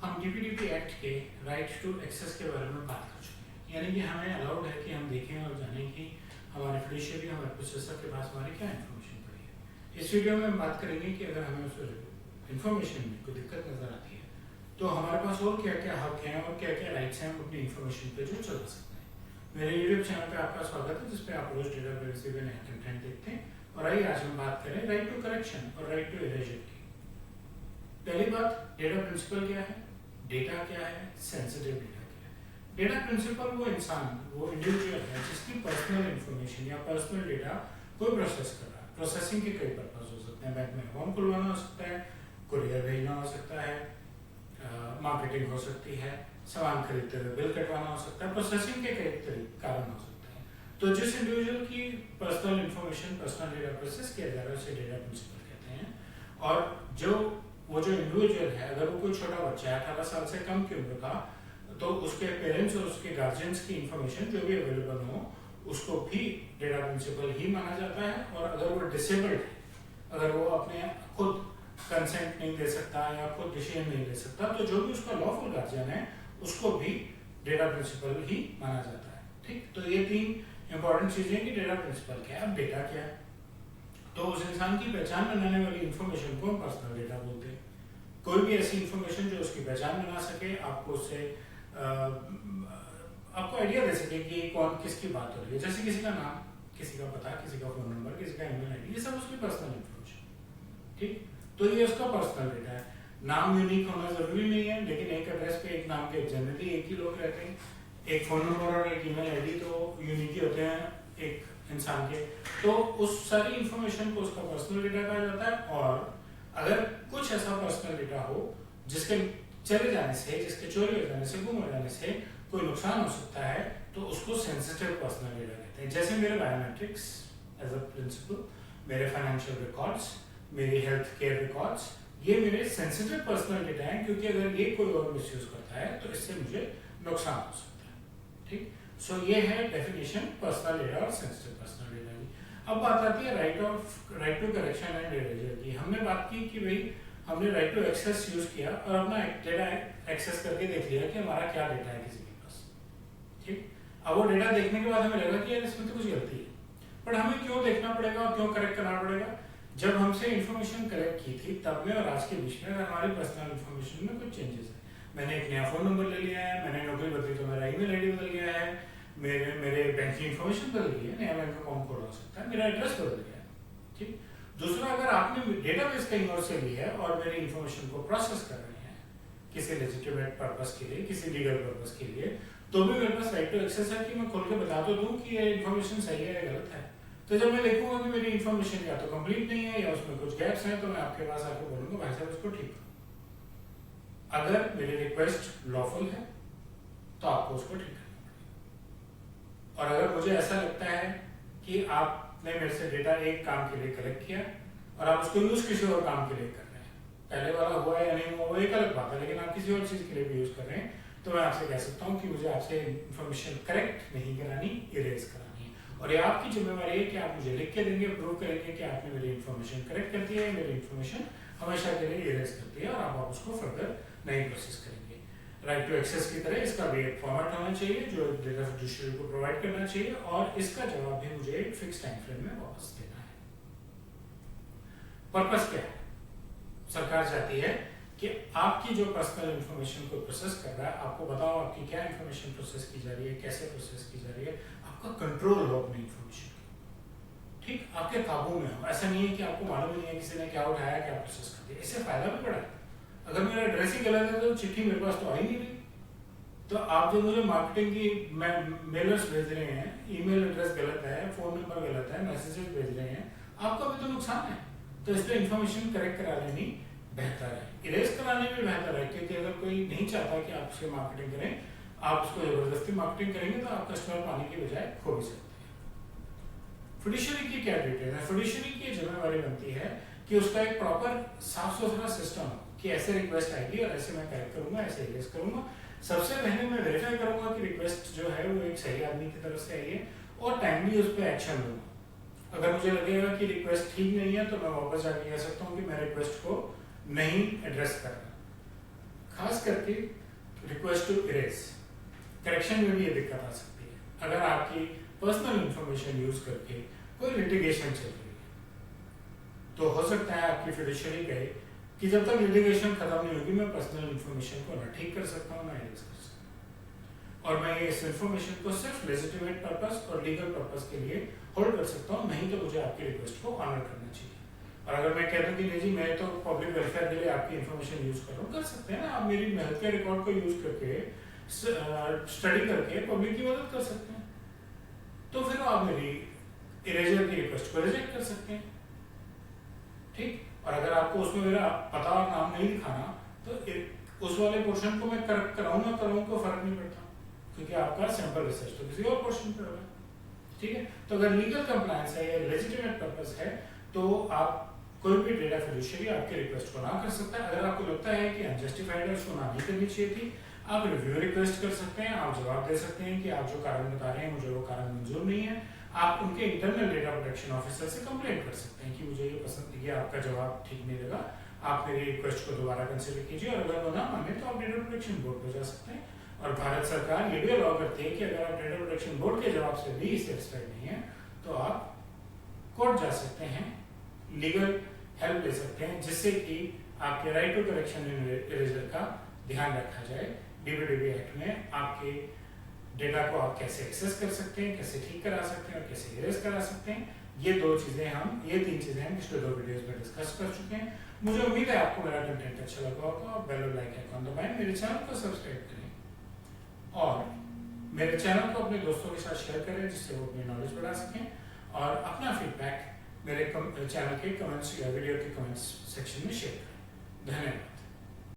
हम DPDP act के right to access के बारे में बात कर चुके हैं, यानी कि हमें अलाउड है कि हम देखें और जानें कि हमारे फिडुशियरी हमारे प्रोसेसर के पास हमारी क्या इन्फॉर्मेशन पड़ी है। इस वीडियो में हम बात करेंगे कि अगर हमें उस इन्फॉर्मेशन में कोई दिक्कत नज़र आती है तो हमारे पास और क्या क्या हक हैं और क्या क्या राइट्स हैं अपनी इन्फॉर्मेशन पे जो चला सकते हैं। मेरे यूट्यूब चैनल पे आपका स्वागत है, जिसपे आप रोज डेटा प्राइवेसी पे नया कंटेंट देखते हैं। और आइए आज हम बात करें राइट टू करेक्शन और राइट टू इरेजर की। पहली बात, डेटा प्रिंसिपल क्या है, डेटा क्या है, सेंसिटिव डेटा क्या है। डेटा प्रिंसिपल वो इंसान, वो इंडिविजुअल है जिसकी पर्सनल इंफॉर्मेशन या पर्सनल डेटा कोई प्रोसेस कर रहा है। प्रोसेसिंग के कई पर्पज हो सकते हैं, बैंक में अकाउंट खुलवाना हो सकता है, कुरियर भेजना हो सकता है, मार्केटिंग हो सकती है, सामान खरीदते हुए बिल कटवाना हो सकता है। प्रोसेसिंग के कई कारण हो सकते हैं। तो जिस इंडिविजुअल की personal information, personal data process किया जा रहा है उसे डेटा प्रिंसिपल कहते हैं। और वो जो इंडिविजुअल है, अगर वो कोई छोटा बच्चा है 18 साल से कम की उम्र का, तो उसके पेरेंट्स और उसके गार्जियंस की इंफॉर्मेशन जो भी अवेलेबल हो उसको भी डेटा प्रिंसिपल ही माना जाता है। और अगर वो डिसेबल्ड है, अगर वो अपने खुद कंसेंट नहीं दे सकता या खुद डिसीजन नहीं ले सकता, तो जो भी उसका लॉफुल गार्जियन है उसको भी डेटा प्रिंसिपल ही माना जाता है। ठीक, तो ये तीन इंपॉर्टेंट चीजें कि डेटा प्रिंसिपल क्या है, डेटा क्या है। तो उस इंसान की पहचान बनाने वाली इंफॉर्मेशन को पर्सनल डेटा बोलते हैं। कोई भी ऐसी इंफॉर्मेशन जो उसकी पहचान बना सके, आपको उससे आपको आइडिया दे सके कि कौन किसकी बात हो रही है, जैसे किसी का नाम, किसी का पता, किसी का फोन नंबर, किसी का ईमेल आईडी, ये सब उसकी पर्सनल इंफॉर्मेशन। ठीक, तो ये उसका पर्सनल डेटा है। नाम यूनिक होना जरूरी नहीं है, लेकिन एक एड्रेस पे एक नाम के जनरली एक ही लोग रहते हैं। एक फोन नंबर और एक ईमेल आईडी तो यूनिक ही होते हैं एक इंसान के। तो उस सारी इंफॉर्मेशन को उसका पर्सनल डेटा कहा जाता है। और अगर कुछ ऐसा पर्सनल डेटा हो जिसके चले जाने से, जिसके चोरी हो जाने से, गुम हो जाने से कोई नुकसान हो सकता है, तो उसको सेंसिटिव पर्सनल डेटा कहते हैं। जैसे मेरे बायोमेट्रिक्स एज अ प्रिंसिपल, मेरे फाइनेंशियल रिकॉर्ड्स, मेरी हेल्थ केयर रिकॉर्ड्स, ये मेरे सेंसिटिव पर्सनल डेटा हैं, क्योंकि अगर ये कोई और मिसयूज करता है तो इससे मुझे नुकसान हो सकता है। ठीक, सो ये है डेफिनेशन पर्सनल डेटा और सेंसिटिव पर्सनल डेटा की। अब बात आती है right to correction and erasure की। हमने बात की कि भाई हमने राइट टू एक्सेस यूज किया और अपना डेटा एक्सेस करके देख लिया कि हमारा क्या डेटा है किसी के पास। ठीक, अब वो डेटा देखने के बाद हमें लगा कि यार इसमें तो कुछ गलती है, पर हमें क्यों देखना पड़ेगा और क्यों करेक्ट करना पड़ेगा। जब हमसे इन्फॉर्मेशन कलेक्ट की थी तब में और आज के बीच में अगर हमारी पर्सनल इन्फॉर्मेशन में कुछ चेंजेस है, मैंने एक नया फोन नंबर ले लिया है, मैंने नौकरी बदली तो मेरा ईमेल आईडी बदल गया है, मेरे बैंक की इन्फॉर्मेशन बदल गई है, नया बैंक अकाउंट खोला हो सकता है, मेरा एड्रेस बदल गया है। ठीक, दूसरा, अगर आपने डेटाबेस कहीं और से ली है और मेरी इन्फॉर्मेशन को प्रोसेस कर रहे हैं किसी लेजिटिमेट पर्पस के लिए, किसी लीगल पर्पस के लिए, तो भी मेरे पास राइट टू एक्सेस है कि मैं खोल के बता तो दूं कि ये इन्फॉर्मेशन सही है या गलत है। तो जब मैं देखूंगा कि मेरी इन्फॉर्मेशन या तो कंप्लीट नहीं है या उसमें कुछ गैप्स हैं, तो मैं आपके पास आके बोलूंगा भाई साहब इसको ठीक करो। अगर मेरी रिक्वेस्ट लॉफुल है तो आपको उसको ठीक करना पड़ेगा। और अगर मुझे ऐसा लगता है कि आपने मेरे से डेटा एक काम के लिए कलेक्ट किया और आप उसको यूज किसी और काम के लिए कर रहे हैं, पहले वाला हुआ या नहीं हुआ वो एक अलग बात है, लेकिन आप किसी और चीज के लिए भी यूज कर रहे हैं, तो मैं आपसे कह सकता हूँ कि मुझे आपसे इन्फॉर्मेशन करेक्ट नहीं करानी, इरेज करानी है। और ये आपकी जिम्मेवारी है कि आप मुझे लिख के देंगे, प्रूव करेंगे कि आपने मेरी इन्फॉर्मेशन करेक्ट करती है, मेरी इन्फॉर्मेशन हमेशा के लिए इरेज करती है और आप उसको फर्दर नहीं प्रोसेस करेंगे। राइट टू एक्सेस की तरह इसका भी एक फॉर्मेट होना चाहिए जो डेटा फिडुशियरी को प्रोवाइड करना चाहिए, और इसका जवाब भी मुझे एक फिक्स टाइम फ्रेम में वापस देना है। पर्पस क्या है? सरकार चाहती है कि आपकी जो पर्सनल इंफॉर्मेशन को प्रोसेस कर रहा है, आपको बताओ आपकी क्या इंफॉर्मेशन प्रोसेस की जा रही है, कैसे प्रोसेस की जा रही है, आपका कंट्रोल हो अपनी इंफॉर्मेशन का। ठीक, आपके काबू में हो। ऐसा नहीं है कि आपको मालूम नहीं है किसी ने क्या उठाया, क्या प्रोसेस कर दिया। इससे फायदा भी पड़ा है। अगर मेरा एड्रेस ही गलत है तो चिट्ठी मेरे पास तो आ ही नहीं रही। तो आप जो मुझे मार्केटिंग की मेलर्स भेज रहे हैं, ईमेल एड्रेस गलत है, फोन नंबर गलत है, मैसेजेस भेज रहे हैं, आपका भी तो नुकसान है। तो इस पर इंफॉर्मेशन करेक्ट करा लेनी बेहतर है, इरेज कराने में बेहतर है, क्योंकि अगर कोई नहीं चाहता कि आप उसकी मार्केटिंग करें, आप उसको जबरदस्ती मार्केटिंग करेंगे तो आप कस्टमर पाने की बजाय खो भी सकते हैं। फिडुशियरी की क्या डिटेल है? फिडुशियरी की जिम्मेवारी बनती है कि उसका एक प्रॉपर साफ सुथरा सिस्टम हो कि ऐसे रिक्वेस्ट आएगी और ऐसे मैं करेक्ट करूंगा, ऐसे इरेज करूंगा। सबसे पहले मैं वेरीफाई करूंगा कि रिक्वेस्ट जो है वो एक सही आदमी की तरफ से आई है और टाइमली उस पर एक्शन लूंगा। अगर मुझे लगेगा कि रिक्वेस्ट ठीक नहीं है तो मैं वापस जाके कह सकता हूँ कि मैं रिक्वेस्ट को नहीं एड्रेस कर रहा। खास करके रिक्वेस्ट टू इरेज, करेक्शन में भी ये दिक्कत आ सकती है। अगर आपकी पर्सनल इंफॉर्मेशन यूज करके कोई लिटिगेशन चल रही है तो हो सकता है आपकी फिडुशियरी कहे कि जब तक लिटिगेशन खत्म नहीं होगी मैं पर्सनल इंफॉर्मेशन को ना ठीक कर सकता हूँ ना इरेज कर सकता हूँ, और मैं इस इंफॉर्मेशन को सिर्फ लेजिटिमेट पर्पस और लीगल पर्पस के लिए होल्ड कर सकता हूँ, नहीं तो मुझे आपकी रिक्वेस्ट को ऑनर करना चाहिए। और अगर मैं कहता हूँ कि नहीं जी मैं तो पब्लिक वेलफेयर के लिए आपकी इंफॉर्मेशन यूज कर रहा हूँ, कर सकते हैं ना आप, मेरी हेल्थ केयर रिकॉर्ड को यूज करके स्टडी करके पब्लिक की मदद कर सकते हैं, तो फिर आप मेरी इरेजर की रिक्वेस्ट को रिजेक्ट कर सकते हैं, ठीक। और अगर आपको उसमें मेरा पता और नाम नहीं दिखाना तो उस वाले पोर्शन को मैं करेक्ट कराऊं ना कराऊं को फर्क नहीं पड़ता, क्योंकि आपका सैंपल रिसर्च तो किसी और पोर्शन पर होगा, ठीक है। तो अगर लीगल कंप्लायंस है या लेजिटिमेट पर्पस है तो आप कोई भी डेटा फिडुशियरी आपके रिक्वेस्ट को ना कर सकता है। अगर आपको लगता है कि अनजस्टिफाइड है उसको ना नहीं करनी चाहिए थी, आप रिव्यू रिक्वेस्ट कर सकते हैं, आप जवाब दे सकते हैं कि आप जो कारण बता रहे हैं मुझे वो कारण मंजूर नहीं है। आप उनके इंटरनल डेटा प्रोटेक्शन ऑफिसर से कंप्लेंट कर सकते हैं कि मुझे ये पसंद, ये आपका जवाब ठीक नहीं लगा, आप मेरी रिक्वेस्ट को दोबारा कंसिडर कीजिए, और अगर वो ना माने तो आप डेटा प्रोटेक्शन बोर्ड पर जा सकते हैं। और भारत सरकार ये भी अलाउ करती है कि अगर आप डेटा प्रोटेक्शन बोर्ड के जवाब से भी सेटिस्फाइड नहीं है तो आप कोर्ट जा सकते हैं, लीगल हेल्प ले सकते हैं, जिससे कि आपके right to correction and erasure का ध्यान रखा जाए। डीबीडीबी एक्ट में आपके डेटा को आप कैसे एक्सेस कर सकते हैं, कैसे ठीक करा सकते हैं और कैसे इरेज करा सकते हैं, ये तीन चीजें हम पिछले 2 वीडियोस में डिस्कस कर चुके हैं। मुझे उम्मीद है आपको मेरा कंटेंट अच्छा लगा होगा। आप बेल और लाइक आइकन दबाएं, मेरे चैनल को सब्सक्राइब करें और मेरे चैनल को अपने दोस्तों के साथ शेयर करें जिससे वो अपनी नॉलेज बढ़ा सकें, और अपना फीडबैक मेरे चैनल के कमेंट्स या वीडियो के कमेंट्स सेक्शन में शेयर करें। धन्यवाद।